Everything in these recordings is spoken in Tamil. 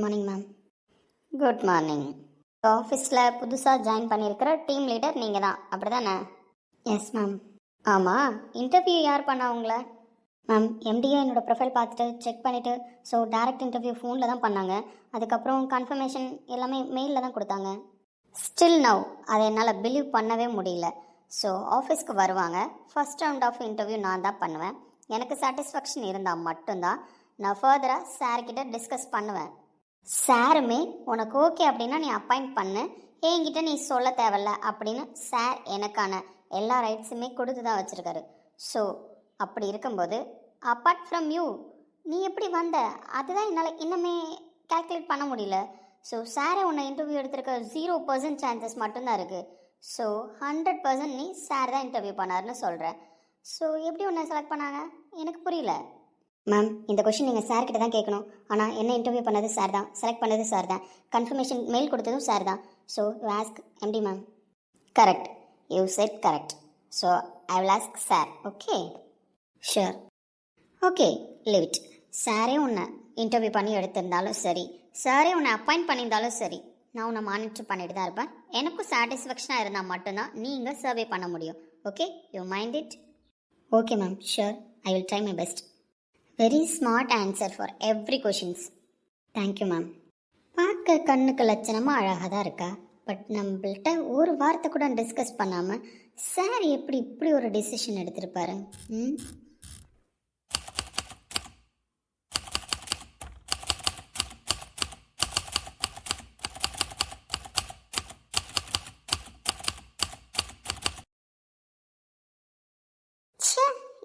Morning ma'am. Good morning. ஆஃபீஸில் புதுசாக ஜாயின் பண்ணியிருக்கிற டீம் லீடர் நீங்கள் தான், அப்படி தானே? Yes ma'am. ஆமாம், இன்டர்வியூ யார் பண்ணா உங்களை? மேம், எம்டிஏ என்னோடய ப்ரொஃபைல் பார்த்துட்டு செக் பண்ணிவிட்டு, ஸோ டேரக்ட் இன்டர்வியூ ஃபோனில் தான் பண்ணாங்க. அதுக்கப்புறம் கன்ஃபர்மேஷன் எல்லாமே மெயிலில் தான் கொடுத்தாங்க. ஸ்டில் நவ் அதை என்னால் பிலீவ் பண்ணவே முடியல. ஸோ ஆஃபீஸ்க்கு வருவாங்க, ஃபஸ்ட் ரவுண்ட் ஆஃப் இன்டர்வியூ நான் தான் பண்ணுவேன். எனக்கு சாட்டிஸ்ஃபேக்ஷன் இருந்தால் மட்டும்தான் நான் ஃபர்தராக சார்கிட்ட டிஸ்கஸ் பண்ணுவேன். சாருமே உனக்கு ஓகே அப்படின்னா நீ அப்பாயிண்ட் பண்ணு, என்கிட்ட நீ சொல்ல தேவையில்ல அப்படின்னு சார் எனக்கான எல்லா ரைட்ஸுமே கொடுத்து தான் வச்சுருக்காரு. ஸோ அப்படி இருக்கும்போது அப்பார்ட் ஃப்ரம் யூ நீ எப்படி வந்த, அதுதான் என்னால் இன்னுமே கால்குலேட் பண்ண முடியல. ஸோ சாரை உன்னை இன்டர்வியூ எடுத்திருக்க 0% சான்சஸ் மட்டும்தான் இருக்குது. ஸோ 100% நீ சார் தான் இன்டர்வியூ பண்ணாருன்னு சொல்கிறேன். ஸோ எப்படி உன்னை செலக்ட் பண்ணாங்க எனக்கு புரியல. மேம், இந்த கொஷின் நீங்கள் சார்கிட்ட தான் கேட்கணும். ஆனால் என்ன இன்டர்வியூ பண்ணது சார் தான், செலக்ட் பண்ணது சார் தான், கன்ஃபர்மேஷன் மெயில் கொடுத்ததும் சார் தான். So you ask MD ma'am. Correct, you said correct. So I will ask sir. Okay, sure. Okay, leave it. சாரே உன்னை இன்டர்வியூ பண்ணி எடுத்திருந்தாலும் சரி, சாரே உன்னை அப்பாயிண்ட் பண்ணியிருந்தாலும் சரி, நான் உன்னை மானிட்டர் பண்ணிட்டு தான் இருப்பேன். எனக்கும் சாட்டிஸ்ஃபேக்ஷனாக இருந்தால் மட்டும்தான் நீங்கள் சர்வே பண்ண முடியும். Okay, you mind it? Okay ma'am, sure. I will try my best. Very smart answer for every questions. Thank you ma'am. பார்க்க கண்ணுக்கு லட்சணமாக அழகாக தான் இருக்கா. பட் நம்மள்கிட்ட ஒரு வார்த்தை கூட டிஸ்கஸ் பண்ணாமல் சார் எப்படி இப்படி ஒரு டிசிஷன் எடுத்திருப்பாரு?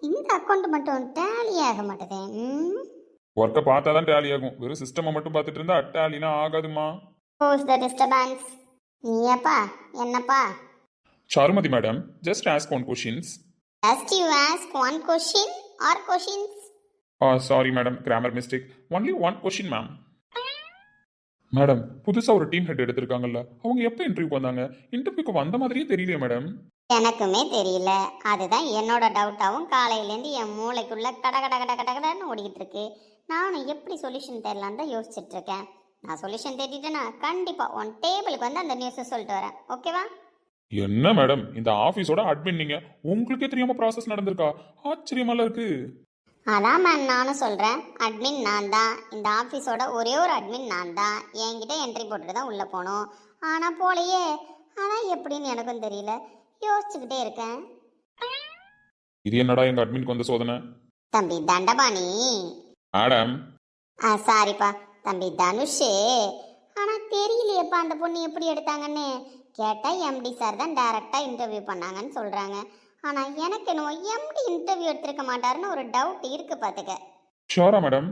இந்த அக்கௌண்ட் மட்டும் டேலி ஆக மாட்டேதே. ஒர்க்கை பார்த்தா தான் டேலி ஆகும். வெறும் சிஸ்டமை மட்டும் பார்த்துட்டு இருந்தா டேலினா ஆகாதுமா. Who's the disturbance? நீயப்பா என்னப்பா? Charumathi madam, just ask one questions. Just you ask one question or questions? Sorry madam, grammar mistake. Only one question ma'am. Madam, புதுசாக ஒரு டீம் ஹெட் எடுத்திருக்காங்கல்ல, அவங்க எப்போ இன்டர்வியூ வந்தாங்க? இன்டர்வியூக்கு வந்த மாதிரியே தெரியலையே மேடம். எனக்குமே தெரியல. அதுதான் என்னோட டவுட்டாகவும் காலையிலேருந்து என் மூளைக்குள்ளே கட கட கட கட கடன்னு ஓடிக்கிட்டு இருக்கு. நானும் எப்படி சொல்யூஷன் தெரியலான்னு தான் யோசிச்சுட்டு இருக்கேன். நான் சொல்யூஷன் தேடிட்டேன்னா கண்டிப்பாக உன் டேபிளுக்கு வந்து அந்த நியூஸை சொல்லிட்டு வரேன். ஓகேவா? என்ன மேடம், இந்த ஆஃபீஸோட அட்மின் நீங்க, உங்களுக்கே தெரியாம ப்ராசஸ் நடந்திருக்கா? ஆச்சரியமால இருக்கு. அதான் மேம் நானும் சொல்கிறேன். அட்மின் நான் தான், இந்த ஆஃபீஸோட ஒரே ஒரு அட்மின் நான் தான். என்கிட்ட என்ட்ரி போட்டுட்டு தான் உள்ளே போகணும். ஆனால் போலையே. ஆனால் எப்படின்னு எனக்கும் தெரியல, யோசிச்சுக்கிட்டே இருக்கேன். இது என்னடா எங்க அட்மினுக்கு வந்த சோதனை? தம்பி தண்டபாணி. மேடம். சாரிப்பா தம்பி தனுஷே. ஆனால் தெரியலையேப்பா அந்த பொண்ணு எப்படி எடுத்தாங்கன்னு. கேட்டால் எம்டி சார் தான் டைரெக்டாக இன்டர்வியூ பண்ணாங்கன்னு சொல்கிறாங்க. ஆனால் எனக்கு என்னவோ எம்டி இன்டர்வியூ எடுத்திருக்க மாட்டாருன்னு ஒரு டவுட் இருக்கு பார்த்துக்க. ஷோரா மேடம்?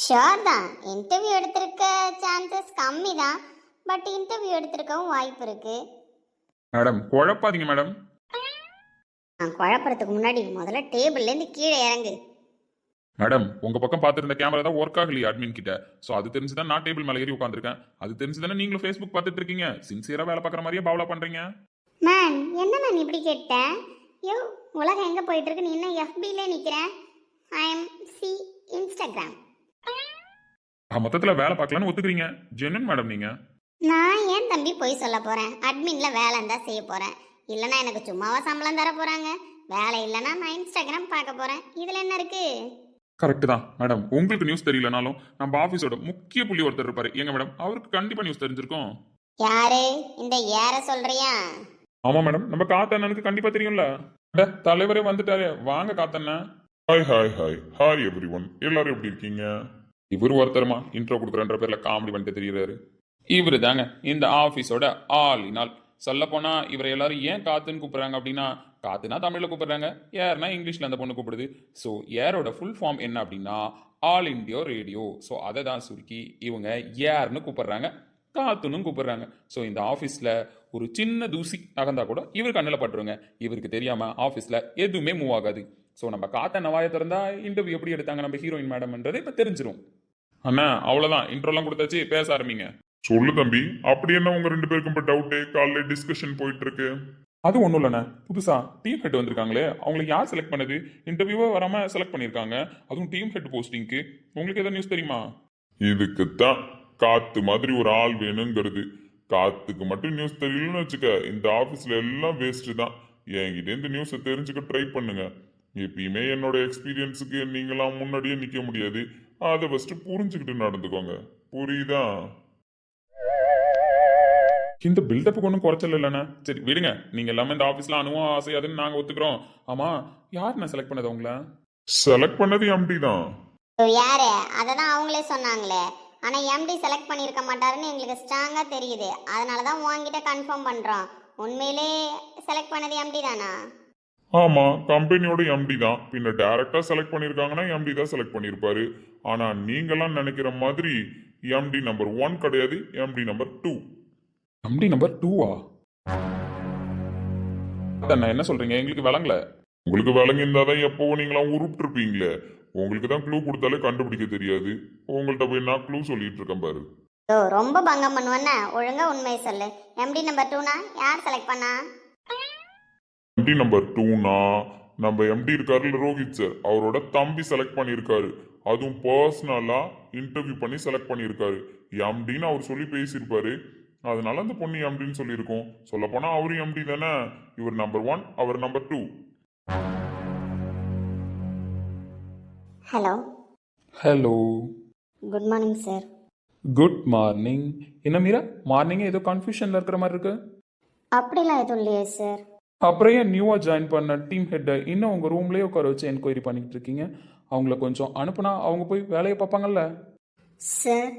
ஷோர் தான். இன்டர்வியூ எடுத்திருக்க சான்சஸ் கம்மி தான், பட் இன்டர்வியூ எடுத்திருக்கவும் வாய்ப்பு இருக்கு. மேடம் குழப்பாதீங்க மேடம். நான் குழப்பறதுக்கு முன்னாடி முதல்ல டேபிள்லேருந்து கீழே இறங்கு. மேடம், உங்க பக்கம் பார்த்துருந்த கேமரா தான் ஒர்க் ஆகலையே அட்மின் கிட்ட. ஸோ அது தெரிஞ்சுதான் நான் டேபிள் மேலே ஏறி உட்காந்துருக்கேன். அது தெரிஞ்சுதானே நீங்களும் ஃபேஸ்புக் பார்த்துட்டு இருக்கீங்க. சின்சியரா வேலை பார்க்குற மாதிரியே பாவலா பண்றீங்க. மேன் என்ன மேன் இப்படி கேட்டேன்? யோ, உலகம் எங்கே போயிட்டு இருக்கு? நீ இன்னும் எஃபிலே நிற்கிறேன். I am C Instagram. மொத்தத்தில் வேலை பார்க்கலான்னு ஒத்துக்கிறீங்க. ஜெனன் மேடம் நீங்க. நான் ஏன் தம்பி போய் சொல்ல போகிறேன்? அட்மினில் வேலை இருந்தால் செய்ய போகிறேன். இல்லைனா எனக்கு சும்மாவா சம்பளம் தர போகிறாங்க? வேலை இல்லைன்னா நான் இன்ஸ்டாகிராம் பார்க்க போகிறேன். இதில் என்ன இருக்குது? கரெக்ட் தான் மேடம். உங்களுக்கு நியூஸ் தெரியலனாலும் நம்ம ஆஃபீஸோட முக்கிய புள்ளி ஒருத்தர் இருப்பாரு எங்க மேடம், அவருக்கு கண்டிப்பாக நியூஸ் தெரிஞ்சிருக்கும். யாரு? இந்த ஏற சொல்றியா? ஆமா மேடம், நம்ம காத்தண்ணனுக்கு கண்டிப்பா தெரியும்ல. தலைவரே வந்துட்டாரு, வாங்க காத்தண்ணா. Hi hi hi hi everyone, எல்லாரும் எப்படி இருக்கீங்க? இவர் ஒருத்தருமா இன்ட்ரோ கொடுக்குறன்ற பேர்ல காமெடி பண்ணிட்டு தெரியுறாரு. இவரு தாங்க இந்த ஆஃபீஸோட ஆல் இன் ஆல். சொல்ல போனா இவரை எல்லாரும் ஏன் காத்துன்னு கூப்பிடுறாங்க அப்படின்னா, காத்துனா தமிழில் கூப்பிடுறாங்க, ஏர்னா இங்கிலீஷில் அந்த பொண்ணு கூப்பிடுது. ஸோ ஏரோட ஃபுல் ஃபார்ம் என்ன அப்படின்னா ஆல் இண்டியா ரேடியோ. ஸோ அதை தான் சுருக்கி இவங்க ஏர்னு கூப்பிடுறாங்க, காத்துன்னு கூப்பிடுறாங்க. ஸோ இந்த ஆஃபீஸில் ஒரு சின்ன தூசி நகர்ந்தா கூட இவர் கண்ணில் பட்டுருங்க. இவருக்கு தெரியாமல் ஆஃபீஸில் எதுவுமே மூவ் ஆகாது. ஸோ நம்ம காத்த நவாயை திறந்தா இன்டர்வியூ எப்படி எடுத்தாங்க நம்ம ஹீரோயின் மேடம்ன்றது இப்போ தெரிஞ்சிடும். அண்ணா அவ்வளோதான், இன்ட்ரோலாம் கொடுத்தாச்சு, பேச ஆரம்பிங்க. சொல்லு தம்பி, அப்படி என்ன உங்க 2 பேருக்கும் இப்போ டவுட்டு? காலைல டிஸ்கஷன் போயிட்டு இருக்கு. அது ஒன்றும் இல்லைண்ணே, புதுசா டீம் ஹெட் வந்திருக்காங்களே, அவங்களுக்கு யார் செலக்ட் பண்ணது? இன்டர்வியூவே வராமல் செலக்ட் பண்ணியிருக்காங்க, அதுவும் டீம் ஹெட் போஸ்டிங்க்கு. உங்களுக்கு எதாவது நியூஸ் தெரியுமா? இதுக்குத்தான் காத்து மாதிரி ஒரு ஆள் வேணுங்கிறது. காத்துக்கு மட்டும் நியூஸ் தெரியலன்னு வச்சுக்க, இந்த ஆபீஸ்ல எல்லாம் வேஸ்ட் தான். என்கிட்ட இந்த நியூஸை தெரிஞ்சுக்க ட்ரை பண்ணுங்க. எப்பயுமே என்னோட எக்ஸ்பீரியன்ஸுக்கு நீங்களாம் முன்னாடியே நிக்க முடியாது. அதை ஃபர்ஸ்ட் புரிஞ்சுக்கிட்டு நடந்துக்கோங்க. புரியுதா? இந்த பில்டப்புக்கு ஒன்றும் குறைச்சல் இல்லைண்ணே. சரி விடுங்க, நீங்க எல்லாமே இந்த ஆஃபீஸ்ல அனுபவம் ஆசையாதுன்னு நாங்க ஒத்துக்கிறோம். ஆமா, யார் நான் செலக்ட் பண்ணது உங்களை? செலக்ட் பண்ணது எம்டி தான். யாரு அதை தான் அவங்களே சொன்னாங்களே. ஆனால் எம்டி செலக்ட் பண்ணியிருக்க மாட்டாருன்னு எங்களுக்கு ஸ்ட்ராங்காக தெரியுது. அதனால தான் உங்ககிட்ட கன்ஃபார்ம் பண்ணுறோம். உண்மையிலே செலக்ட் பண்ணது எம்டி தானா? ஆமா, கம்பெனியோட எம்டி தான். பின்ன டைரக்டா செலக்ட் பண்ணிருக்காங்கன்னா எம்டி தான் செலக்ட் பண்ணிருப்பாரு. ஆனா நீங்களாம் நினைக்கிற மாதிரி எம்டி நம்பர் 1 கிடையாது, எம்டி நம்பர் 2. எம்டி நம்பர் 2வா? அண்ணா என்ன சொல்றீங்க? எங்களுக்கு விளங்கல. உங்களுக்கு விளங்கி இருந்தாதான் எப்பவும் நீங்களாம் உருப்பிட்டுருப்பீங்களே. உங்களுக்கு தான் க்ளூ கொடுத்தாலே கண்டுபிடிக்க தெரியாது. உங்கள்கிட்ட போய் நான் க்ளூ சொல்லிட்டு இருக்கேன் பாரு. ஓ, ரொம்ப பங்கம் பண்ணுவேன்னா ஒழுங்கா உண்மையை சொல்லு. எம்டி நம்பர் 2னா யார் செலக்ட் பண்ணா? எம்டி நம்பர் 2னா நம்ம எம்டி இருக்காருல்ல ரோஹித் சார், அவரோட தம்பி செலக்ட் பண்ணியிருக்காரு. அதுவும் பர்சனலா இன்டர்வியூ பண்ணி செலக்ட் பண்ணியிருக்காரு. எம்டின்னு அவர் சொல்லி பேசியிருப்பாரு. அதனால அந்த பொண்ணு எம்டின்னு சொல்லியிருக்கோம். சொல்ல போனா அவரும் எம்டி தானே. இவர் நம்பர் 1, அவர் number 2. Hello. Hello. Good morning sir. Good morning. என்ன மீரா, மார்னிங் ஏதோ கன்ஃபியூஷன்ல இருக்கிற மாதிரி இருக்கு. அப்படிலாம் எதுவும் இல்லையே சார். அப்புறம் ஏன் நியூவாக ஜாயின் பண்ண டீம் ஹெட்டை இன்னும் உங்கள் ரூம்லேயே உட்கார வச்சு என்கொயரி பண்ணிட்டு இருக்கீங்க? அவங்கள கொஞ்சம் அனுப்புனா அவங்க போய் வேலையை பார்ப்பாங்கல்ல. சார்,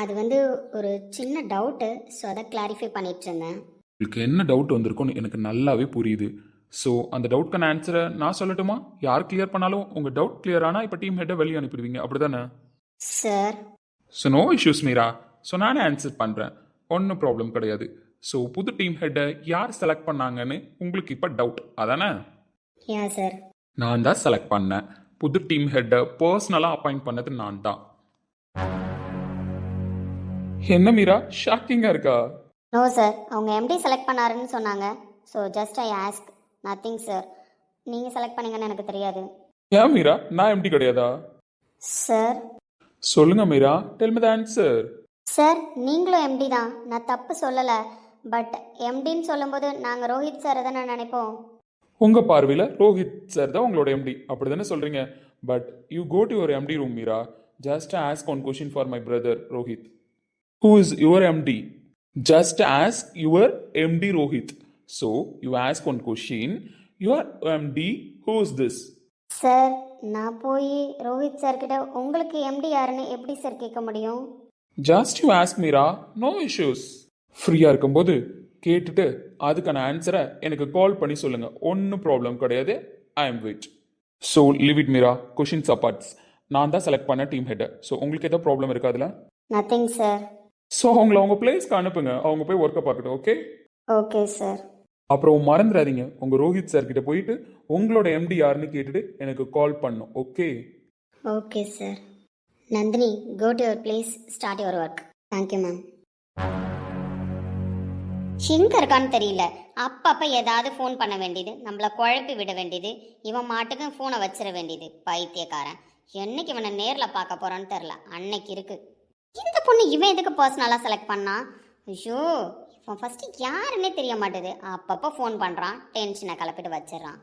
அது வந்து ஒரு சின்ன டவுட்டு, ஸோ அதை கிளாரிஃபை பண்ணிட்டு இருந்தேன். உங்களுக்கு என்ன டவுட் வந்திருக்குன்னு எனக்கு நல்லாவே புரியுது. ஸோ அந்த டவுட்க்கான ஆன்சரை நான் சொல்லட்டுமா? யார் கிளியர் பண்ணாலும் உங்கள் டவுட் கிளியர் ஆனால் இப்போ டீம் ஹெட்டை வெளியே அனுப்பிடுவீங்க, அப்படி தானே? Sir. So no issues Meera. So நானே ஆன்சர் பண்ணுறேன், ஒன்றும் ப்ராப்ளம் கிடையாது. ஸோ புது டீம் ஹெட்டை யார் செலக்ட் பண்ணாங்கன்னு உங்களுக்கு இப்போ டவுட் அதானே? யா சார். நான் தான் செலக்ட் பண்ணேன். புது டீம் ஹெட்டை பர்சனலாக அப்பாயிண்ட் பண்ணது நான் தான். என்ன மீரா, ஷாக்கிங்காக இருக்கா? நோ சார், அவங்க எம்டி செலக்ட் பண்ணாருன்னு சொன்னாங்க. So just I ask, nothing sir. நீங்கள் செலக்ட் பண்ணீங்கன்னு எனக்கு தெரியாது. ஏன் மீரா, நான் எம்டி கிடையாதா? சார். சொல்லுங்க Meera, tell me the answer. Sir, நீங்களும் எம்டி தான், நான் தப்பு சொல்லலை. பட் எம்டின்னு சொல்லும்போது நாங்கள் ரோஹித் சாரை தானே நினைப்போம். உங்கள் பார்வையில் ரோஹித் சார் தான் உங்களோட எம்டி, அப்படி தானே சொல்கிறீங்க? But you go to your MD room Meera. Just ask one question for my brother Rohit. Who is your MD? Just ask your MD Rohit. So you ask one question. Your MD, who is this? Sir, நான் போய் ரோஹித் சார்கிட்ட உங்களுக்கு எம்டி யாருன்னு எப்படி சார் கேட்க முடியும்? Just you ask Meera, no issues. ஃப்ரீயாக இருக்கும்போது கேட்டுட்டு அதுக்கான ஆன்சரை எனக்கு கால் பண்ணி சொல்லுங்க, ஒன்றும் ப்ராப்ளம் கிடையாது. I am wait. So leave it Meera, questions அப்பார்ட்ஸ். நான் தான் செலக்ட் பண்ண டீம் ஹெட்டை. ஸோ உங்களுக்கு ஏதோ ப்ராப்ளம் இருக்காதுல்ல? Nothing sir. ஸோ அவங்கள அவங்க பிளேஸ்க்கு அனுப்புங்க, அவங்க போய் ஒர்க்கை பார்க்கட்டும். ஓகே? Okay sir. அப்புறம் மறந்துடாதீங்க, உங்கள் ரோஹித் சார் கிட்ட போயிட்டு உங்களோட எம்டி யாருன்னு கேட்டுட்டு எனக்கு கால் பண்ணும். Okay? Okay sir. Nandini, go to your place, start your work. Thank you ma'am. எங்க இருக்கான்னு தெரியல. அப்பப்போ ஏதாவது ஃபோன் பண்ண வேண்டியது, நம்மளை குழப்பி விட வேண்டியது, இவன் மாட்டுக்கும் ஃபோனை வச்சிட வேண்டியது. பைத்தியக்காரன். என்னைக்கு இவனை நேரில் பார்க்க போறான்னு தெரில. அன்னைக்கு இருக்கு. இந்த பொண்ணு இவன் எதுக்கு பர்சனலாக செலக்ட் பண்ணா? ஐயோ, இவன் ஃபர்ஸ்ட் யாருன்னே தெரிய மாட்டேது. அப்பப்போ ஃபோன் பண்ணுறான், டென்ஷனை கிளப்பிட்டு வச்சிடறான்.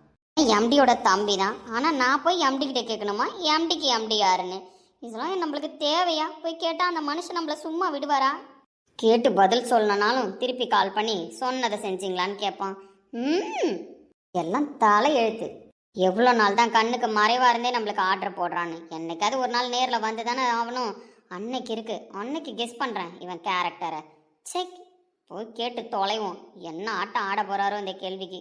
எம்டியோட தம்பி தான், ஆனால் நான் போய் எம்டி கிட்ட கேட்கணுமா எம்டிக்கு எம்டி யாருன்னு? இதெல்லாம் நம்மளுக்கு தேவையா? போய் கேட்டால் அந்த மனுஷன் நம்மளை சும்மா விடுவாரா? கேட்டு பதில் சொல்லணும்னாலும் திருப்பி கால் பண்ணி சொன்னதை செஞ்சீங்களான்னு கேட்பான். எல்லாம் தலை எழுத்து. எவ்வளோ நாள் தான் கண்ணுக்கு மறைவாக இருந்தே நம்மளுக்கு ஆர்டர் போடுறான்னு. என்னைக்காவது ஒரு நாள் நேரில் வந்து தானே ஆகணும். அன்னைக்கு இருக்கு, அன்னைக்கு கெஸ் பண்ணுறேன் இவன் கேரக்டரை. செக் போய் கேட்டு தொலைவோம், என்ன ஆட்டம் ஆட போறாரோ இந்த கேள்விக்கு.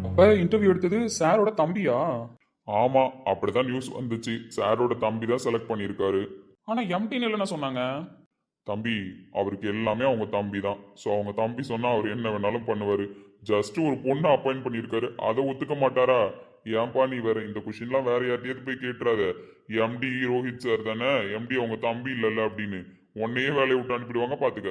அப்போ இன்டர்வியூ எடுத்தது சாரோட தம்பியா? ஆமா, அப்படிதான் நியூஸ் வந்துச்சு. சாரோட தம்பி தான் செலக்ட் பண்ணியிருக்காரு. ஆனால் எம்டின்னு இல்லைன்னு சொன்னாங்க. தம்பி, அவருக்கு எல்லாமே அவங்க தம்பி தான். ஸோ அவங்க தம்பி சொன்னா அவர் என்ன வேணாலும் பண்ணுவாரு. ஜஸ்ட் ஒரு பொண்ணை அப்பாயிண்ட் பண்ணியிருக்காரு, அதை ஒத்துக்க மாட்டாரா? ஏன்பா நீ வேற இந்த கொஷின்லாம் வேற யார்ட்டையாவது போய் கேட்டுறாத. எம்டி ரோஹித் சார் தானே, எம்டி அவங்க தம்பி இல்லைல்ல அப்படின்னு உன்னையே வேலையை விட்டு அனுப்பிடுவாங்க, பாத்துக்க.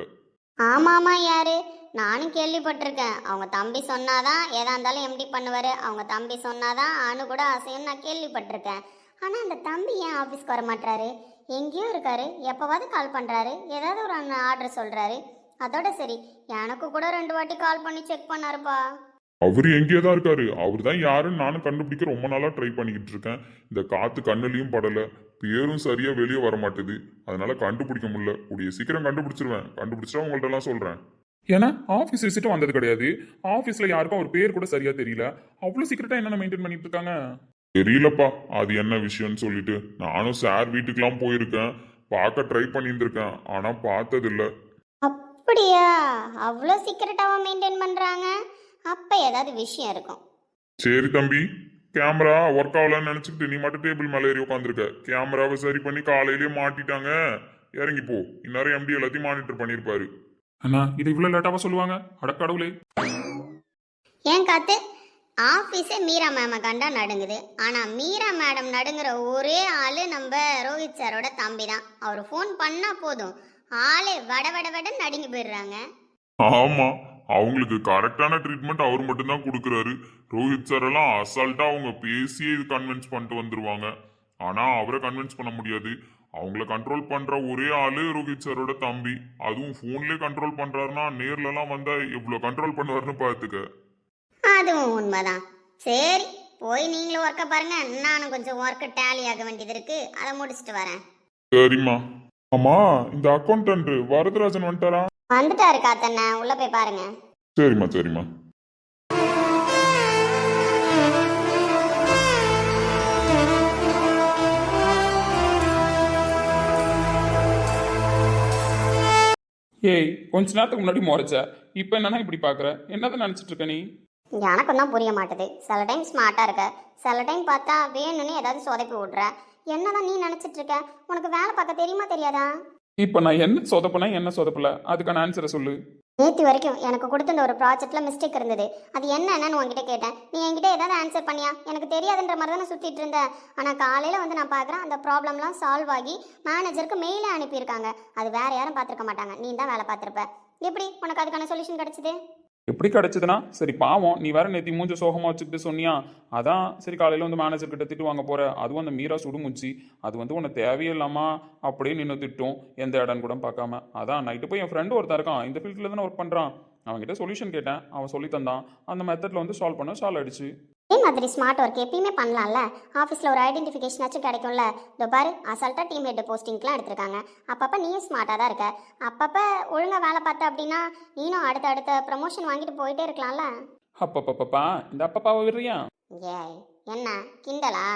ஆமாமா, யாரு? நானும் கேள்விப்பட்டிருக்கேன். அவங்க தம்பி சொன்னாதான் எதா இருந்தாலும் எம்டி பண்ணுவாரு, அவங்க தம்பி சொன்னாதான் அணு கூட அசையும் நான் கேள்விப்பட்டிருக்கேன். ஆனா அந்த தம்பி ஏன் ஆபீஸ்க்கு வர மாட்டாரு? எங்கேயோ இருக்காரு, எப்போவாவது கால் பண்ணுறாரு, ஏதாவது ஒரு ஆர்டர் சொல்கிறாரு. அதோட சரி, எனக்கு கூட 2 வாட்டி கால் பண்ணி செக் பண்ணாருப்பா. அவரு எங்கேயோ தான் இருக்காரு. அவர் தான் யாருன்னு நானும் கண்டுபிடிக்க ரொம்ப நாளா ட்ரை பண்ணிக்கிட்டு இருக்கேன். இந்த காத்து கண்ணுலயும் படல, பேரும் சரியா வெளியே வர மாட்டுது. அதனால கண்டுபிடிக்க முடியல. கூடிய சீக்கிரம் கண்டுபிடிச்சிருவேன். கண்டுபிடிச்சா உங்கள்ட்ட எல்லாம் சொல்றேன். ஏன்னா ஆஃபீஸ் விசிட்டும் வந்தது கிடையாது. ஆஃபீஸில் யாருக்கும் ஒரு பேர் கூட சரியா தெரியல. அவ்வளோ சீக்கிரட்டா என்னென்ன மெயின்டைன் பண்ணிட்டு இருக்காங்க. தெரியலப்பா அது என்ன விஷயம்னு சொல்லிட்டு. நானும் சார் வீட்டுக்கெல்லாம் போயிருக்கேன். பார்க்க ட்ரை பண்ணியிருந்திருக்கேன். ஆனா பார்த்தது இல்ல. அப்படியா? அவ்வளோ சீக்கிரட்டாவா மெயின்டைன் பண்ணுறாங்க? அப்போ ஏதாவது விஷயம் இருக்கும். சரி தம்பி, கேமரா ஒர்க் ஆகலன்னு நினைச்சுக்கிட்டு நீ மட்டும் டேபிள் மேலே ஏறி உட்காந்துருக்க. கேமராவை சரி பண்ணி காலையிலேயே மாட்டிட்டாங்க. இறங்கி போ. இந்நேரம் எம்டி எல்லாத்தையும் மானிட்டர் பண்ணியிருப்பாரு. அண்ணா இதை இவ்வளோ லேட்டாவா சொல்லுவாங்க? அடக்கடவுளே. ஏன் காத்து, ஆஃபீஸே மீரா மேமை கண்டா நடுங்குது. ஆனால் மீரா மேடம் நடுங்குற ஒரே ஆள் நம்ம ரோஹித் சாரோட தம்பி தான். அவர் ஃபோன் பண்ணால் போதும், ஆளே வட வட வடன்னு நடுங்கி போயிடுறாங்க. ஆமா, அவங்களுக்கு கரெக்டான ட்ரீட்மெண்ட் அவர் மட்டும்தான் கொடுக்குறாரு. ரோஹித் சார் எல்லாம் அசால்ட்டா அவங்க பேசியே இது கன்வின்ஸ் பண்ணிட்டு வந்துருவாங்க. ஆனா அவரை கன்வின்ஸ் பண்ண முடியாது. அவங்கள கண்ட்ரோல் பண்ற ஒரே ஆளு ரோஹித் சாரோட தம்பி. அதுவும் போன்லயே கண்ட்ரோல் பண்றாருன்னா நேர்ல எல்லாம் வந்தா எவ்வளவு கண்ட்ரோல் பண்ணுவாருன்னு பாத்துக்க. அதுவும் உண்மைதான். சரி, போய் நீங்களும் ஒர்க்கை பாருங்க, நானும் கொஞ்சம் ஒர்க்கு டேலி ஆக வேண்டியது இருக்கு, அதை முடிச்சுட்டு வரேன். சரிம்மா. ஆமா, இந்த அக்கௌண்டன்ட் வரதராஜன் வந்துட்டாரா? வந்துட்டாரு காத்தண்ணா, உள்ள போய் பாருங்க. சரிம்மா சரிம்மா. ஏய், கொஞ்ச நேரத்துக்கு முன்னாடி முறைச்ச, இப்போ என்னன்னா இப்படி பார்க்குற? என்னதான் நினச்சிட்டு இருக்க நீ? எனக்கும் தான் புரிய மாட்டுது. சில டைம் ஸ்மார்ட்டாக இருக்க, சில டைம் பார்த்தா வேணும்னு ஏதாவது சொதப்பி விட்ற. என்னதான் நீ நினச்சிட்டு இருக்க? உனக்கு வேலை பார்க்க தெரியுமா தெரியாதா? இப்போ நான் என்ன சொதப்பினா என்ன சொதப்பல, அதுக்கான ஆன்சரை சொல்லு. நேற்று வரைக்கும் எனக்கு கொடுத்த ஒரு ப்ராஜெக்டில் மிஸ்டேக் இருந்தது. அது என்னன்னு உங்ககிட்ட கேட்டேன். நீ என்கிட்ட ஏதாவது ஆன்சர் பண்ணியா? எனக்கு தெரியாதுன்ற மாதிரி தானே சுற்றிட்டு இருந்தேன். ஆனால் காலையில் வந்து நான் பார்க்குறேன், அந்த ப்ராப்ளம்லாம் சால்வ் ஆகி மேனேஜருக்கு மெயிலே அனுப்பியிருக்காங்க. அது வேற யாரும் பார்த்துருக்க மாட்டாங்க, நீ தான் வேலை பார்த்துருப்ப. எப்படி உனக்கு அதுக்கான சொல்யூஷன் கிடச்சிது? எப்படி கிடைச்சதுன்னா சரி, பாவம் நீ வேற நேற்று மூஞ்ச சோகமாக வச்சுக்கிட்டு சொன்னியா, அதான் சரி காலையில் வந்து மேனேஜர் கிட்ட திட்டு வாங்க போற. அதுவும் அந்த மீரா சுடுமுச்சு, அது வந்து உன்னை தேவையில்லாமா அப்படியே நின்று திட்டும், எந்த இடம்னு கூட பார்க்காம. அதான் நைட்டு போய் என் ஃப்ரெண்டு ஒருத்தர் இருக்கான், இந்த ஃபீல்டில் தானே ஒர்க் பண்ணுறான், அவன்கிட்ட சொல்யூஷன் கேட்டேன், அவன் சொல்லி தந்தான். அந்த மெத்தடில் வந்து சால்வ் பண்ண சால்வ் ஆயிடுச்சு. இதே மாதிரி ஸ்மார்ட் ஒர்க் எப்பயுமே பண்ணலாம்ல. ஆஃபீஸில் ஒரு ஐடென்டிஃபிகேஷனாச்சும் கிடைக்கும்ல. இதோ பாரு, அசால்ட்டாக டீம் ஹெட் போஸ்டிங்லாம் எடுத்திருக்காங்க. அப்பப்போ நீயும் ஸ்மார்ட்டாக தான் இருக்க. அப்பப்போ ஒழுங்காக வேலை பார்த்த அப்படின்னா நீனும் அடுத்த ப்ரமோஷன் வாங்கிட்டு போயிட்டே இருக்கலாம்ல. அப்பப்பப்பா, இந்த அப்பப்பாவை விடுறியா? ஏய், என்ன கிண்டலா?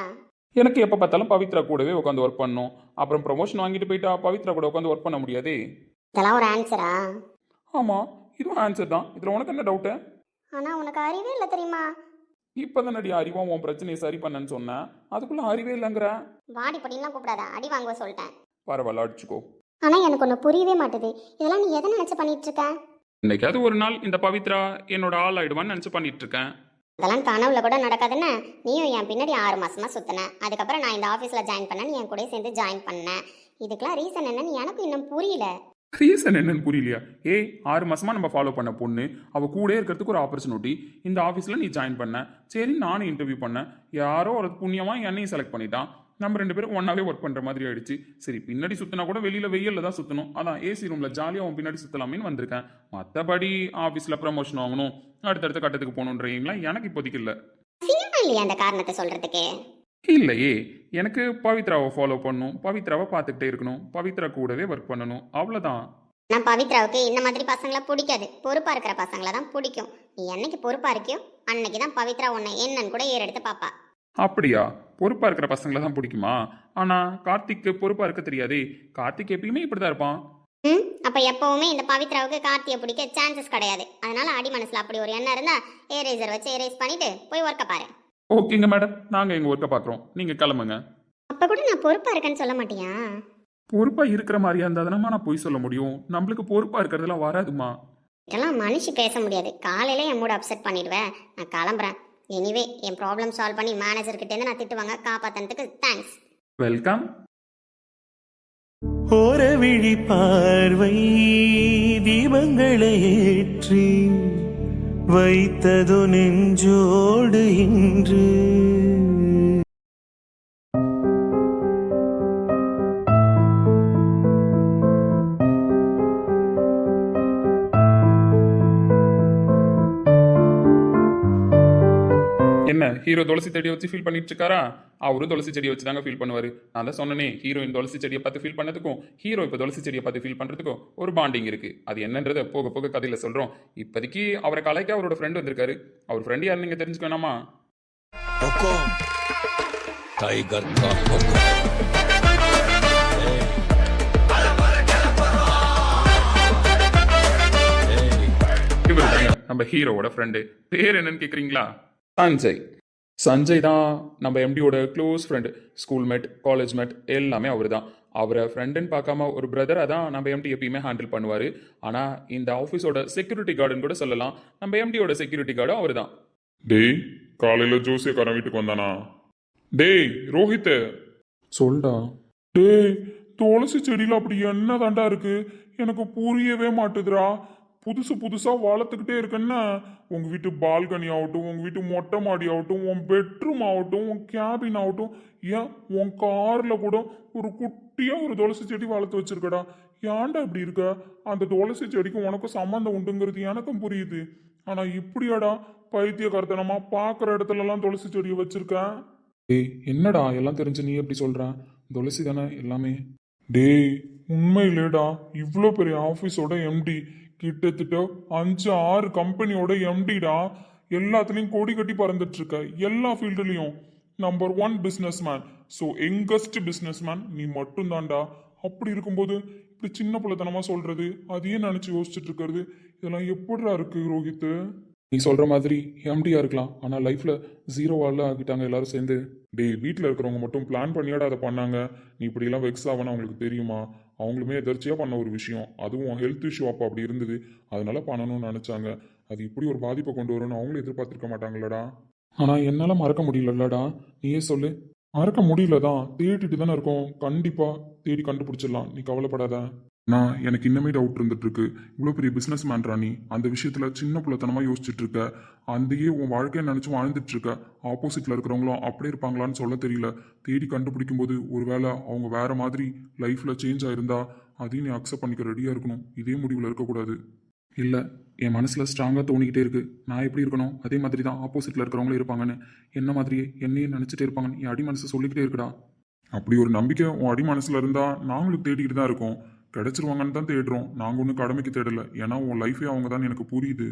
எனக்கு எப்போ பார்த்தாலும் பவித்ரா கூடவே உட்காந்து ஒர்க் பண்ணணும். அப்புறம் ப்ரமோஷன் வாங்கிட்டு போயிட்டா பவித்ரா கூட உட்காந்து ஒர்க் பண்ண முடியாதே. இதெல்லாம் ஒரு ஆன்சரா? ஆமாம், இதுவும் ஆன்சர் தான். இதில் உனக்கு என்ன டவுட்டு? ஆனால் உனக்கு அறிவே இல்லை தெரியுமா? இப்போ தான் நடி அறிவா உன் பிரச்சனையை சரி பண்ணேன்னு சொன்னேன், அதுக்குள்ளே அறிவே இல்லைங்கிற. வாடி படிலாம் கூப்பிடாத, அடி வாங்குவ சொல்லிட்டேன். பரவாயில்ல, அடிச்சுக்கோ. ஆனால் எனக்கு ஒன்று புரியவே மாட்டுது. இதெல்லாம் நீ எதை நினச்சி பண்ணிட்டு இருக்க? இன்னைக்காவது ஒரு நாள் இந்த பவித்ரா என்னோட ஆள் ஆயிடுவான்னு நினச்சி பண்ணிட்டு இருக்கேன். அதெல்லாம் கனவுல கூட நடக்காதுன்னு நீயும் என் பின்னாடி 6 மாசமா சுத்தின. அதுக்கப்புறம் நான் இந்த ஆஃபீஸில் ஜாயின் பண்ணேன், நீ என் கூட சேர்ந்து ஜாயின் பண்ணேன். இதுக்கெல்லாம் ரீசன் என்னன்னு எனக்கு இன்னும் புரியல. ரீசன் என்னன்னு புரியலையா? 6 மாசமா நம்ம ஃபாலோ பண்ண பொண்ணு, அவள் கூட இருக்கிறதுக்கு ஒரு ஆப்பர்ச்சுனிட்டி, இந்த ஆஃபீஸில் நீ ஜாயின் பண்ண. சரி, நானும் இன்டர்வியூ பண்ணேன், யாரோ ஒரு புண்ணியமாக என்னையும் செலக்ட் பண்ணிட்டான். நம்ம 2 பேரும் ஒன்றாவே ஒர்க் பண்ணுற மாதிரி ஆயிடுச்சு. சரி, பின்னாடி சுற்றினா கூட வெளியில் வெயிலில் தான் சுற்றணும், அதான் ஏசி ரூமில் ஜாலியாக அவன் பின்னாடி சுற்றலாமேன்னு வந்திருக்கேன். மற்றபடி ஆஃபீஸில் ப்ரமோஷன் வாங்கணும், அடுத்தடுத்த கட்டத்துக்கு போகணுன்ற எய்ம்லாம் எனக்கு இப்போதைக்கு இல்லை. சினிமா இல்லையா அந்த காரணத்தை சொல்றதுக்கு? இல்லையே, எனக்கு பவித்ராவை ஃபாலோ பண்ணணும், பவித்ராவை பார்த்துக்கிட்டே இருக்கணும், பவித்ரா கூடவே ஒர்க் பண்ணணும், அவ்வளோதான். நான் பவித்ராவுக்கு இந்த மாதிரி பசங்களை பிடிக்காது, பொறுப்பா இருக்கிற பசங்களை தான் பிடிக்கும். நீ என்னைக்கு பொறுப்பா இருக்கியோ அன்னைக்கு தான் பவித்ரா உன்னை என்னன்னு கூட ஏறெடுத்து பாப்பா. அப்படியா? பொறுப்பாக இருக்கிற பசங்களை தான் பிடிக்குமா? ஆனால் கார்த்திக்கு பொறுப்பாக இருக்க தெரியாதே. கார்த்திக் எப்பயுமே இப்படி தான் இருப்பான். அப்ப எப்பவுமே இந்த பவித்ராவுக்கு கார்த்தியை பிடிக்க சான்சஸ் கிடையாது. அதனால அடி மனசுல அப்படி ஒரு எண்ணம் இருந்தா ஏரேசர் வச்சு ஏரேஸ் பண்ணிட்டு போய் ஒர்க்க பாரு. ஓகேங்க மேடம், நாங்கள் எங்கள் ஒர்க்கை பார்க்குறோம், நீங்கள் கிளம்புங்க. அப்ப கூட நான் பொறுப்பா இருக்கேன்னு சொல்ல மாட்டியா? பொறுப்பாக இருக்கிற மாதிரியா இருந்தால் தானம்மா நான் போய் சொல்ல முடியும். நம்மளுக்கு பொறுப்பாக இருக்கிறதுலாம் வராதுமா. இதெல்லாம் மனுஷி பேச முடியாது. காலையில என் மூட அப்செட் பண்ணிடுவேன். நான் கிளம்புறேன். எனிவே என் ப்ராப்ளம் சால்வ் பண்ணி மேனேஜர் கிட்ட இருந்து நான் திட்டுவாங்க காப்பாத்தனதுக்கு தேங்க்ஸ். வெல்கம். ஓர விழி பார்வை தீபங்களை ஏற்றி வைத்தது நெஞ்சோடு இன்று. என்ன ஹீரோ துளசி செடியை வச்சு ஃபீல் பண்ணிட்டு இருக்காரா? அவரும் துளசி செடியை வச்சு தாங்க ஃபீல் பண்ணுவாரு. நான் தான் சொன்னனே, ஹீரோயின் துளசி செடியை பார்த்து ஃபீல் பண்ணதுக்கும் ஹீரோ இப்போ துளசி செடியை பார்த்து ஃபீல் பண்றதுக்கும் ஒரு பாண்டிங் இருக்கு. அது என்னன்றதை போக போக கதையில சொல்றோம். இப்போதைக்கு அவரை கலாய்க்க அவரோட ஃப்ரெண்ட் வந்திருக்காரு. அவர் ஃப்ரெண்ட் யாருன்னு நீங்க தெரிஞ்சுக்க வேணாமா? हुकुम टाइगर का हुक्म இவர் தாங்க நம்ம ஹீரோவோட ஃப்ரெண்டு. பேர் என்னன்னு கேக்குறீங்களா? சஞ்சய். சஞ்சய் தான் நம்ம எம்டியோட close friend. School mate, college mate எல்லாமே அவர் தான். அவரை ஃப்ரெண்டுன்னு பார்க்காம ஒரு பிரதராக தான் நம்ம எம்டி எப்பயுமே ஹேண்டில் பண்ணுவார். ஆனால் இந்த ஆஃபீஸோட செக்யூரிட்டி கார்டுன்னு கூட சொல்லலாம். நம்ம எம்டியோட செக்யூரிட்டி கார்டும் அவர் தான். டேய் காலையில ஜோசியக்காரன் வீட்டுக்கு வந்தானா? டேய் ரோஹித், சொல்டா. டேய் துளசி செடியில அப்படி என்ன தாண்டா இருக்கு? எனக்கு புரியவே மாட்டுதுடா. புதுசு புதுசா வளர்த்துக்கிட்டே இருக்குன்னா உங்க வீட்டு பால்கனி ஆகட்டும், உங்க வீட்டு மொட்டை மாடி ஆகட்டும், உன் பெட்ரூம் ஆகட்டும், உன் கேபின் ஆகட்டும், ஏன் உன் கார்ல கூட ஒரு குட்டியா ஒரு துளசி செடி வளர்த்து வச்சிருக்கடா. ஏன்டா இப்படி இருக்க? அந்த துளசி செடிக்கும் உனக்கும் சம்மந்தம் உண்டுங்கிறது எனக்கும் புரியுது. ஆனா இப்படியாடா பைத்தியக்காரத்தனமா பாக்குற இடத்துல எல்லாம் துளசி செடியை வச்சிருக்கேன். டேய் என்னடா எல்லாம் தெரிஞ்சு நீ எப்படி சொல்ற? துளசி தானே எல்லாமே. டேய் உண்மையிலேடா இவ்வளோ பெரிய ஆஃபீஸோட எம்டி, கிட்டத்தட்ட 5-6 கம்பெனியோட எம்டிடா. எல்லாத்துலேயும் கொடி கட்டி பறந்துட்டு இருக்க, எல்லா ஃபீல்டுலேயும் number 1 business man. So youngest business man நீ மட்டும்தான்டா. அப்படி இருக்கும்போது இப்படி சின்ன பிள்ளைத்தனமா சொல்றது, அதையே நினச்சி யோசிச்சுட்டு இருக்கிறது, இதெல்லாம் எப்படிடா இருக்கு ரோஹித்? நீ சொல்ற மாதிரி எம்டியா இருக்கலாம், ஆனால் லைஃப்ல ஜீரோவால ஆகிட்டாங்க எல்லாரும் சேர்ந்து. டேய் வீட்டில் இருக்கிறவங்க மட்டும் பிளான் பண்ணியாடா அதை பண்ணாங்க. நீ இப்படிலாம் வெக்ஸ் ஆகணும் அவங்களுக்கு தெரியுமா? அவங்களுமே எதர்ச்சியாக பண்ண ஒரு விஷயம், அதுவும் ஹெல்த் இஷ்யூ அப்போ அப்படி இருந்தது, அதனால பண்ணணும்னு நினச்சாங்க. அது இப்படி ஒரு பாதிப்பை கொண்டு வரும்னு அவங்களும் எதிர்பார்த்துருக்க மாட்டாங்களடா. ஆனால் என்னால் மறக்க முடியலல்லடா, நீயே சொல்லு. மறக்க முடியலதான், தேடிட்டு தானே இருக்கோம். கண்டிப்பாக தேடி கண்டுபிடிச்சிடலாம், நீ கவலைப்படாத. நான் எனக்கு இன்னமே டவுட் இருந்துட்டு இருக்கு. இவ்வளோ பெரிய பிஸ்னஸ் மேன்ரா நீ, அந்த விஷயத்தில் சின்ன பிள்ளைத்தனமாக யோசிச்சுட்டு இருக்க. அந்தையே உன் வாழ்க்கையை நினச்சி வாழ்ந்துட்டு இருக்க. ஆப்போசிட்டில் இருக்கிறவங்களும் அப்படியே இருப்பாங்களான்னு சொல்ல தெரியல. தேடி கண்டுபிடிக்கும் போது ஒருவேளை அவங்க வேற மாதிரி லைஃப்பில் சேஞ்ச் ஆயிருந்தா அதையும் நீ அக்செப்ட் பண்ணிக்க ரெடியாக இருக்கணும். இதே முடிவில் இருக்கக்கூடாது. இல்லை, என் மனசில் ஸ்ட்ராங்காக தோணிக்கிட்டே இருக்கு. நான் எப்படி இருக்கணும் அதே மாதிரி தான் ஆப்போசிட்டில் இருக்கிறவங்களும் இருப்பாங்கன்னு. என்ன மாதிரியே என்னையே நினச்சிட்டே இருப்பாங்கன்னு என் அடி மனசு சொல்லிக்கிட்டே இருக்குடா. அப்படி ஒரு நம்பிக்கை உன் அடி மனசில் இருந்தால் நாங்களும் தேடிக்கிட்டு தான் இருக்கோம். கிடைச்சிருவாங்கன்னு தான் தேடுறோம். நாங்கள் ஒன்றும் கடமைக்கு தேடலை. ஏன்னா உன் லைஃபே அவங்க தான் எனக்கு புரியுது.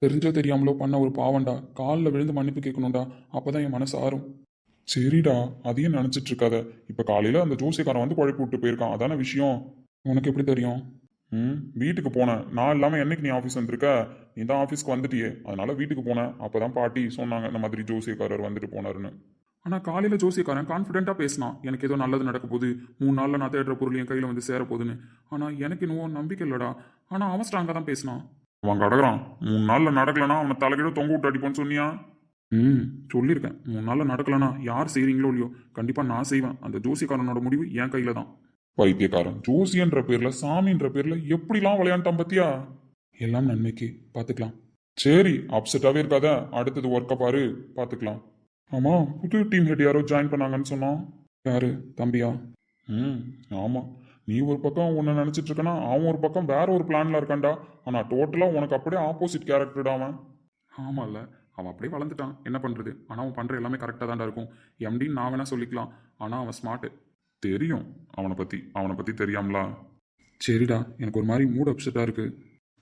தெரிஞ்சோ தெரியாமலோ பண்ண ஒரு பாவண்டா. காலில் விழுந்து மன்னிப்பு கேட்கணும்டா, அப்போ தான் என் மனசு ஆறும். சரிடா, அதையும் நினச்சிட்டு இருக்காத. இப்போ காலையில் அந்த ஜோசியக்காரன் வந்து குழப்பி விட்டு போயிருக்கான், அதான விஷயம். உனக்கு எப்படி தெரியும்? வீட்டுக்கு போனேன். நான் இல்லாமல் என்னைக்கு நீ ஆஃபீஸ் வந்திருக்க? நீ தான் ஆஃபீஸ்க்கு வந்துட்டியே, அதனால வீட்டுக்கு போனேன். அப்போ தான் பாட்டி சொன்னாங்க இந்த மாதிரி ஜோசியக்காரர் வந்துட்டு போனாருன்னு. ஆனால் காலையில் ஜோசியக்காரன் கான்ஃபிடென்ட்டாக பேசினான், எனக்கு ஏதோ நல்லது நடக்க போகுது, 3 நாளில் நான் தேடுற பொருள் என் கையில் வந்து சேரப்போகுதுன்னு. ஆனால் எனக்கு இன்னும் நம்பிக்கை இல்லைடா. ஆனால் அவன் ஸ்ட்ராங்காக தான் பேசினான். அவன் கடக்குறான். 3 நாளில் நடக்கலன்னா அவனை தலைக்கீழ தொங்க விட்டு அடிப்போன்னு சொன்னியா? சொல்லியிருக்கேன். 3 நாளில் நடக்கலன்னா யார் செய்கிறீங்களோ இல்லையோ கண்டிப்பாக நான் செய்வேன். அந்த ஜோசியக்காரனோட முடிவு என் கையில் தான். பைத்தியக்காரன், ஜோசியன்ற பேர்ல சாமின்ற பேர்ல எப்படிலாம் விளையாண்டான் பத்தியா? எல்லாம் நன்மைக்கு, பார்த்துக்கலாம். சரி அப்செட்டாவே இருக்காத, அடுத்தது ஒர்க்கை பாரு, பார்த்துக்கலாம். ஆமா, புது டீம் ஹெட் யாரோ ஜாயின் பண்ணாங்கன்னு சொன்னான். யாரு? தம்பியா? ஆமா. நீ ஒரு பக்கம் உன்னை நினைச்சிட்டு இருக்கனா, அவன் ஒரு பக்கம் வேற ஒரு பிளான்ல இருக்கான்டா. ஆனா டோட்டலா உனக்கு அப்படியே ஆப்போசிட் கேரக்டர்டா அவன். ஆமாம்ல, அவன் அப்படியே வளர்ந்துட்டான், என்ன பண்ணுறது. ஆனால் அவன் பண்ணுற எல்லாமே கரெக்டாக தான்டா இருக்கும். எம்டின்னு நான் வேணா சொல்லிக்கலாம், ஆனால் அவன் ஸ்மார்ட்டு. தெரியும் அவனை பத்தி தெரியாமலா? சரிடா, எனக்கு ஒரு மாதிரி மூட் அப்செட்டாக இருக்குது.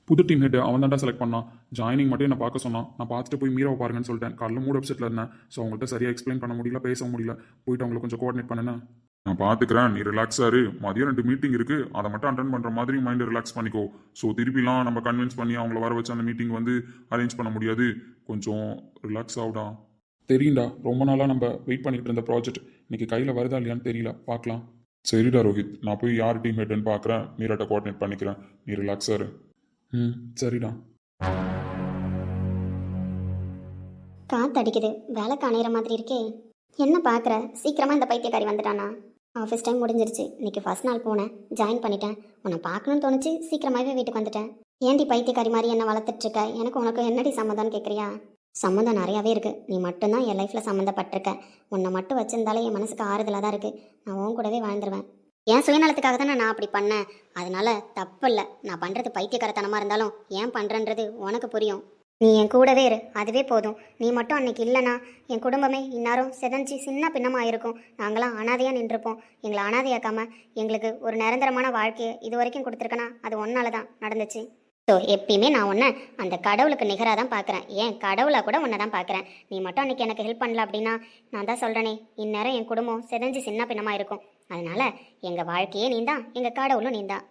புது டீம் ஹெட் அவன் தான்டா செலக்ட் பண்ணான். ஜாயினிங் மட்டும் என்ன பார்க்க சொன்னான். நான் பார்த்துட்டு போய் மீராவை பாருங்கன்னு சொல்லிட்டேன். காலைல மூட் அப்செட்டில் இருந்தேன். ஸோ அவங்கள்ட்ட சரியாக எக்ஸ்பிளைன் பண்ண முடியல, பேச முடியல. போயிட்டு அவங்களை கொஞ்சம் கோஆர்டினேட் பண்ணேன். நான் பார்த்துக்கிறேன், நீ ரிலாக்ஸாக இரு. மதியம் 2 மீட்டிங் இருக்கு, அதை மட்டும் அட்டன் பண்ணுற மாதிரி மைண்டை ரிலாக்ஸ் பண்ணிக்கோ. ஸோ திருப்பிலாம் நம்ம கன்வின்ஸ் பண்ணி அவங்கள வர வச்சு அந்த மீட்டிங் வந்து அரேஞ்ச் பண்ண முடியாது. கொஞ்சம் ரிலாக்ஸ் ஆகுடா. தெரியும்டா, ரொம்ப நாளாக நம்ம வெயிட் பண்ணிட்டு இருந்த ப்ராஜெக்ட் இன்னைக்கு கையில் வருதா இல்லையான்னு தெரியல, பார்க்கலாம். சரிடா ரோஹித், நான் போய் யார் டீம் ஹெட்னு பார்க்குறேன், மீராட்ட கோஆர்டினேட் பண்ணிக்கிறேன். நீ ரிலாக்ஸாக இரு. சரிடா. காத்தடிக்குது, வேலை காணிற மாதிரி இருக்கே. என்ன பார்க்குற? சீக்கிரமாக இந்த பைத்தியக்காரி வந்துட்டானா? ஆஃபீஸ் டைம் முடிஞ்சிருச்சு. இன்னைக்கு ஃபர்ஸ்ட் நாள் போனேன், ஜாயின் பண்ணிட்டேன். உன்னை பார்க்கணும்னு தோணுச்சு, சீக்கிரமாகவே வீட்டுக்கு வந்துட்டேன். ஏன்டி பைத்தியக்காரி மாதிரி என்ன வளர்த்துட்ருக்க? எனக்கு உனக்கு என்னடி சம்மதம்னு கேட்குறியா? சம்மந்தம் நிறையாவே இருக்குது. நீ மட்டும்தான் என் லைஃப்பில் சம்மந்தப்பட்டிருக்க. உன்னை மட்டும் வச்சிருந்தாலே என் மனசுக்கு ஆறுதலாக தான் இருக்குது. நான் உன் கூடவே வாழ்ந்துருவேன். என் சுயநலத்துக்காக தானே நான் அப்படி பண்ணேன். அதனால தப்பு இல்லை. நான் பண்ணுறது பைத்தியக்காரத்தனமாக இருந்தாலும் ஏன் பண்ணுறன்றது உனக்கு புரியும். நீ என் கூடவே இரு, அதுவே போதும். நீ மட்டும் அன்னைக்கு இல்லைனா என் குடும்பமே இந்நேரம் செதஞ்சு சின்ன பின்னமாக இருக்கும். நாங்களாம் அனாதையாக நின்றுப்போம். எங்களை அனாதையாக்காம எங்களுக்கு ஒரு நிரந்தரமான வாழ்க்கையை இது வரைக்கும் கொடுத்துருக்கனா அது ஒன்னால தான் நடந்துச்சு. ஸோ எப்பயுமே நான் உன்னை அந்த கடவுளுக்கு நிகராக தான் பார்க்குறேன். ஏன் கடவுளாக கூட உன்னை தான் பார்க்குறேன். நீ மட்டும் அன்றைக்கி எனக்கு ஹெல்ப் பண்ணல அப்படின்னா நான் தான் சொல்கிறேனே, இந்நேரம் என் குடும்பம் செதஞ்சு சின்ன பின்னமாக இருக்கும். அதனால் எங்கள் வாழ்க்கையே நீ தான், எங்கள் கடவுளும் நீ தான்.